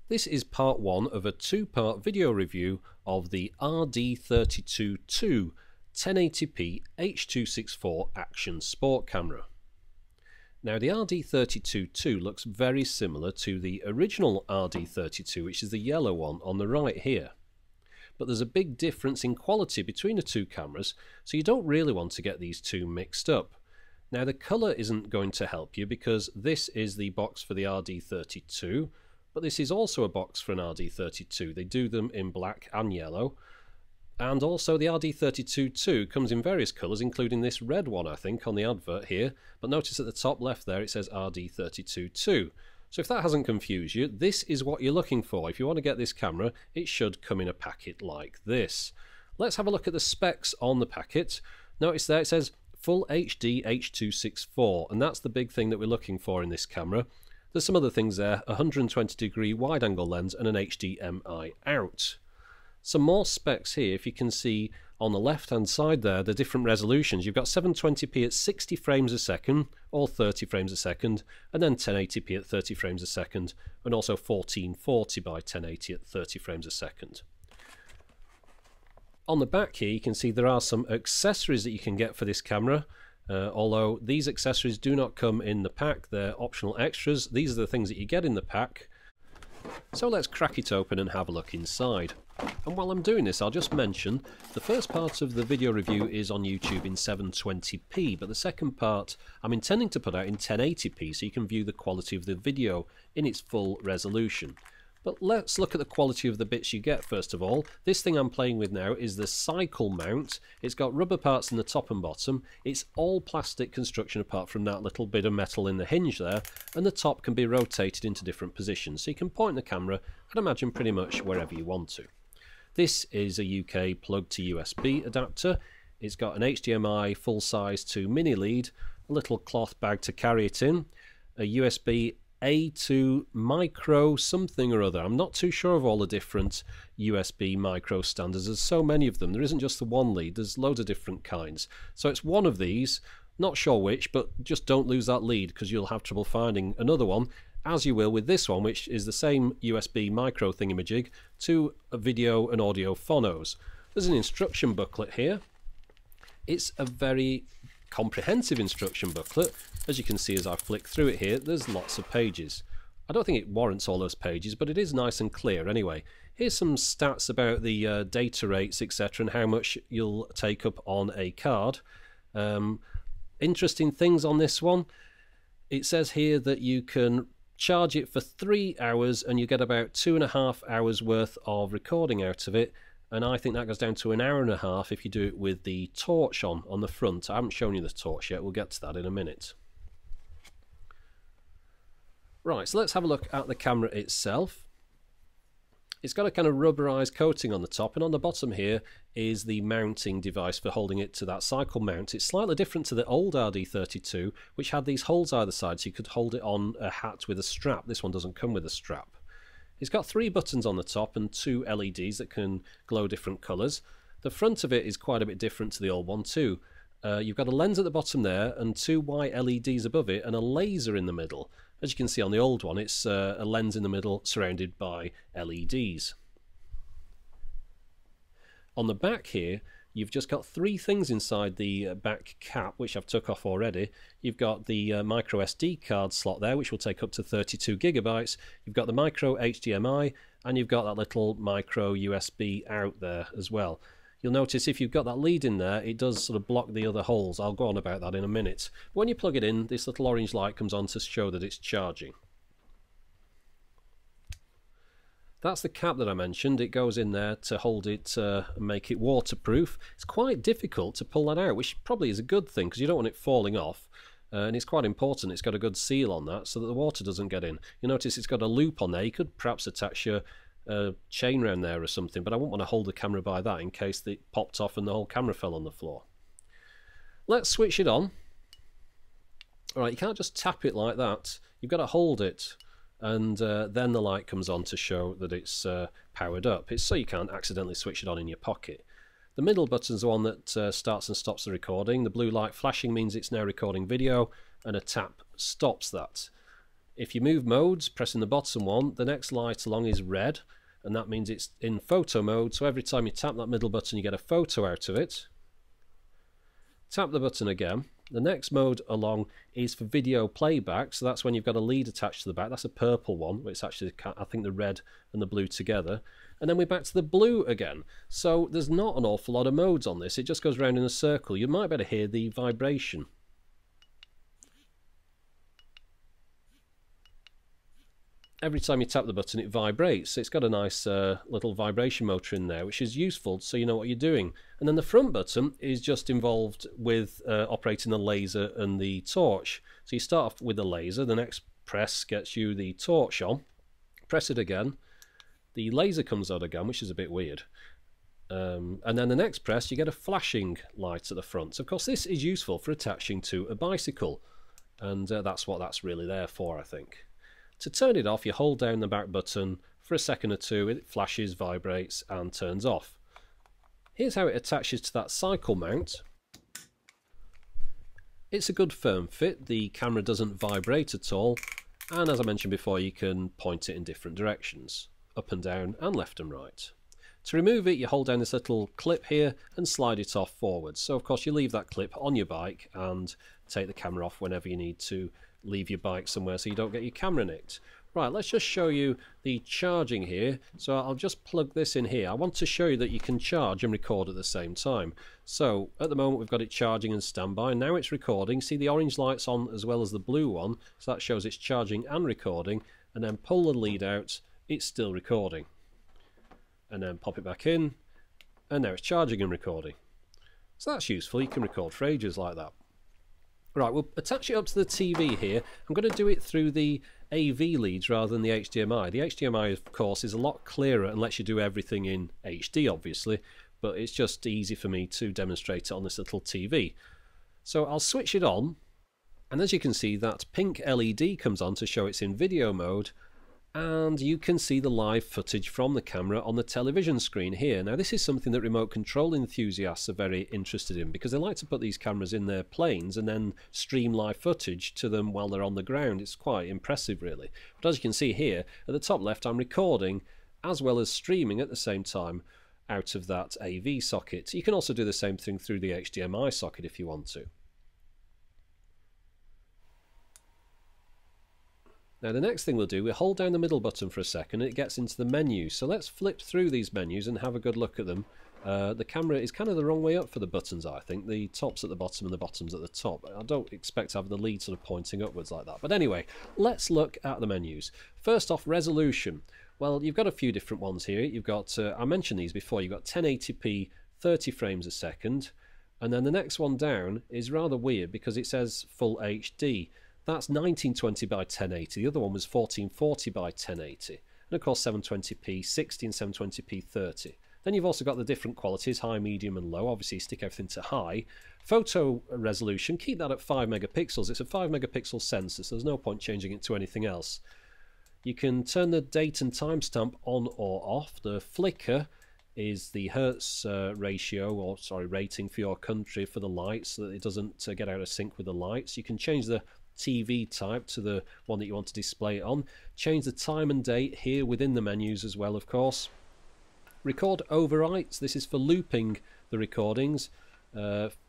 This is part one of a two-part video review of the RD32II 1080p H264 action sport camera. Now the RD32II looks very similar to the original RD32, which is the yellow one on the right here. But there's a big difference in quality between the two cameras, so you don't really want to get these two mixed up. Now the colour isn't going to help you because this is the box for the RD32, but this is also a box for an RD32. They do them in black and yellow. And also the RD32II comes in various colours, including this red one, I think, on the advert here. But notice at the top left there it says RD32II. So if that hasn't confused you, this is what you're looking for. If you want to get this camera, it should come in a packet like this. Let's have a look at the specs on the packet. Notice there it says Full HD H264, and that's the big thing that we're looking for in this camera. There's some other things there, a 120-degree wide-angle lens and an HDMI out. Some more specs here. If you can see on the left-hand side there, the different resolutions. You've got 720p at 60 frames a second, or 30 frames a second, and then 1080p at 30 frames a second, and also 1440 by 1080 at 30 frames a second. On the back here, you can see there are some accessories that you can get for this camera. Although these accessories do not come in the pack, they're optional extras. These are the things that you get in the pack. So let's crack it open and have a look inside. And while I'm doing this, I'll just mention the first part of the video review is on YouTube in 720p, but the second part I'm intending to put out in 1080p so you can view the quality of the video in its full resolution. But let's look at the quality of the bits you get first of all. This thing I'm playing with now is the cycle mount. It's got rubber parts in the top and bottom. It's all plastic construction apart from that little bit of metal in the hinge there, and the top can be rotated into different positions. So you can point the camera and imagine pretty much wherever you want to. This is a UK plug to USB adapter. It's got an HDMI full size to mini lead, a little cloth bag to carry it in, a USB A2 micro something or other. I'm not too sure of all the different USB micro standards. There's so many of them. There isn't just the one lead, there's loads of different kinds. So it's one of these, not sure which, but just don't lose that lead because you'll have trouble finding another one, as you will with this one, which is the same USB micro thingamajig to a video and audio phonos. There's an instruction booklet here. It's a very comprehensive instruction booklet. As you can see as I flick through it here, there's lots of pages. I don't think it warrants all those pages, but it is nice and clear anyway. Here's some stats about the data rates, etc., and how much you'll take up on a card. Interesting things on this one. It says here that you can charge it for 3 hours and you get about 2.5 hours worth of recording out of it. And I think that goes down to 1.5 hours if you do it with the torch on the front. I haven't shown you the torch yet, we'll get to that in a minute. Right, so let's have a look at the camera itself. It's got a kind of rubberized coating on the top, and on the bottom here is the mounting device for holding it to that cycle mount. It's slightly different to the old RD32, which had these holes either side so you could hold it on a hat with a strap. This one doesn't come with a strap. It's got 3 buttons on the top and 2 LEDs that can glow different colours. The front of it is quite a bit different to the old one too. You've got a lens at the bottom there and 2 white LEDs above it and a laser in the middle. As you can see on the old one, it's a lens in the middle surrounded by LEDs. On the back here, you've just got 3 things inside the back cap, which I've took off already. You've got the micro SD card slot there, which will take up to 32 gigabytes. You've got the micro HDMI, and you've got that little micro USB out there as well. You'll notice if you've got that lead in there, it does sort of block the other holes. I'll go on about that in a minute. When you plug it in, this little orange light comes on to show that it's charging. That's the cap that I mentioned. It goes in there to hold it and make it waterproof. It's quite difficult to pull that out, which probably is a good thing because you don't want it falling off. And it's quite important it's got a good seal on that so that the water doesn't get in. You notice it's got a loop on there. You could perhaps attach your chain around there or something, but I wouldn't want to hold the camera by that in case it popped off and the whole camera fell on the floor. Let's switch it on. Alright, you can't just tap it like that. You've got to hold it and then the light comes on to show that it's powered up. It's so you can't accidentally switch it on in your pocket. The middle button's the one that starts and stops the recording. The blue light flashing means it's now recording video, and a tap stops that. If you move modes, pressing the bottom one, the next light along is red, and that means it's in photo mode, so every time you tap that middle button you get a photo out of it. Tap the button again. The next mode along is for video playback, so that's when you've got a lead attached to the back. That's a purple one, but it's actually, I think, the red and the blue together. And then we're back to the blue again. So there's not an awful lot of modes on this. It just goes round in a circle. You might better hear the vibration. Every time you tap the button it vibrates. It's got a nice little vibration motor in there, which is useful so you know what you're doing. And then the front button is just involved with operating the laser and the torch. So you start off with the laser, the next press gets you the torch on, press it again, the laser comes out again, which is a bit weird. And then the next press you get a flashing light at the front. So of course this is useful for attaching to a bicycle, and that's what that's really there for, I think. To turn it off, you hold down the back button for a second or two, it flashes, vibrates and turns off. Here's how it attaches to that cycle mount. It's a good firm fit, the camera doesn't vibrate at all, and as I mentioned before you can point it in different directions, up and down and left and right. To remove it you hold down this little clip here and slide it off forwards. So of course you leave that clip on your bike and take the camera off whenever you need to leave your bike somewhere so you don't get your camera nicked. Right, let's just show you the charging here. So I'll just plug this in here. I want to show you that you can charge and record at the same time. So at the moment we've got it charging and standby. Now it's recording. See the orange light's on as well as the blue one. So that shows it's charging and recording. And then pull the lead out, it's still recording. And then pop it back in. And now it's charging and recording. So that's useful. You can record for ages like that. Right, we'll attach it up to the TV here. I'm going to do it through the AV leads rather than the HDMI. The HDMI, of course, is a lot clearer and lets you do everything in HD, obviously, but it's just easy for me to demonstrate it on this little TV. So I'll switch it on, and as you can see, that pink LED comes on to show it's in video mode, and you can see the live footage from the camera on the television screen here. Now this is something that remote control enthusiasts are very interested in because they like to put these cameras in their planes and then stream live footage to them while they're on the ground. It's quite impressive really. But as you can see here at the top left I'm recording as well as streaming at the same time out of that AV socket. You can also do the same thing through the HDMI socket if you want to. Now the next thing we'll do, we'll hold down the middle button for a second and it gets into the menu. So let's flip through these menus and have a good look at them. The camera is kind of the wrong way up for the buttons, I think. The top's at the bottom and the bottom's at the top. I don't expect to have the lead sort of pointing upwards like that. But anyway, let's look at the menus. First off, resolution. Well, you've got a few different ones here. You've got, I mentioned these before, you've got 1080p, 30 frames a second. And then the next one down is rather weird because it says full HD. That's 1920 by 1080. The other one was 1440 by 1080. And of course 720p 60 and 720p 30. Then you've also got the different qualities, high, medium and low. Obviously you stick everything to high. Photo resolution, keep that at 5 megapixels. It's a 5 megapixel sensor, so there's no point changing it to anything else. You can turn the date and timestamp on or off. The flicker is the hertz ratio, or sorry, rating for your country for the lights, so that it doesn't get out of sync with the lights. You can change the TV type to the one that you want to display it on. Change the time and date here within the menus as well, of course. Record overwrites, this is for looping the recordings.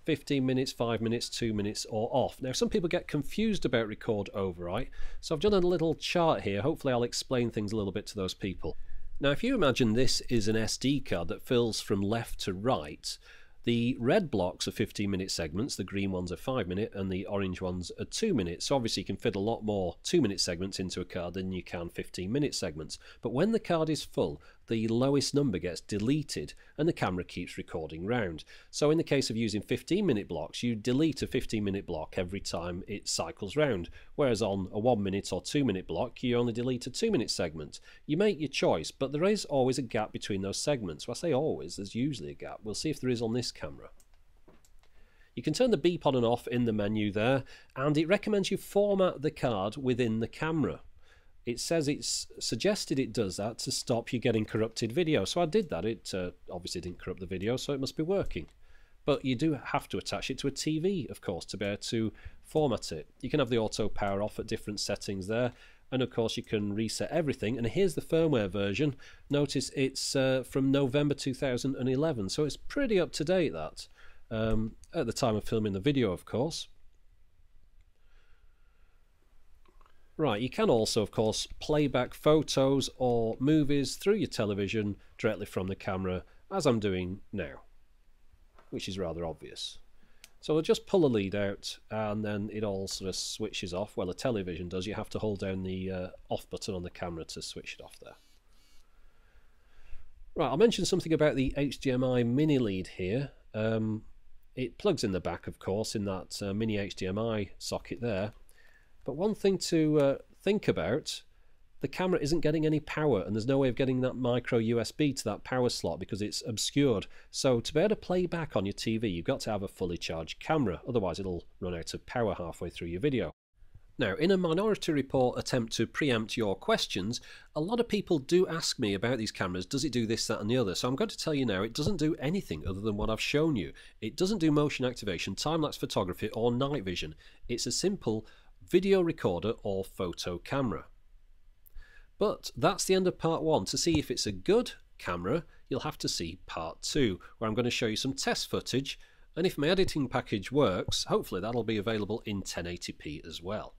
15 minutes, 5 minutes, 2 minutes or off. Now some people get confused about record overwrite, so I've done a little chart here. Hopefully I'll explain things a little bit to those people. Now if you imagine this is an SD card that fills from left to right, the red blocks are 15-minute segments, the green ones are 5-minute, and the orange ones are 2 minutes. So obviously you can fit a lot more 2-minute segments into a card than you can 15-minute segments. But when the card is full, the lowest number gets deleted and the camera keeps recording round. So in the case of using 15-minute blocks, you delete a 15-minute block every time it cycles round. Whereas on a 1-minute or 2-minute block, you only delete a 2-minute segment. You make your choice, but there is always a gap between those segments. Well, I say always, there's usually a gap. We'll see if there is on this camera. You can turn the beep on and off in the menu there, and it recommends you format the card within the camera. It says it's suggested it does that to stop you getting corrupted video. So I did that. It obviously didn't corrupt the video, so it must be working. But you do have to attach it to a TV, of course, to be able to format it. You can have the auto power off at different settings there. and of course you can reset everything. And here's the firmware version. Notice it's from November 2011, so it's pretty up to date, that at the time of filming the video, of course. Right, you can also, of course, play back photos or movies through your television directly from the camera, as I'm doing now, which is rather obvious. So I'll just pull a lead out and then it all sort of switches off. Well, the television does. You have to hold down the off button on the camera to switch it off there. Right, I'll mention something about the HDMI mini lead here. It plugs in the back, of course, in that mini HDMI socket there. But one thing to think about, the camera isn't getting any power, and there's no way of getting that micro USB to that power slot because it's obscured. So to be able to play back on your TV, you've got to have a fully charged camera, otherwise it'll run out of power halfway through your video. Now, in a Minority Report attempt to preempt your questions, a lot of people do ask me about these cameras, does it do this, that and the other? So I'm going to tell you now, it doesn't do anything other than what I've shown you. It doesn't do motion activation, time-lapse photography or night vision. It's a simple video recorder or photo camera. But that's the end of part 1. To see if it's a good camera, you'll have to see part 2, where I'm going to show you some test footage, and if my editing package works, hopefully that'll be available in 1080p as well.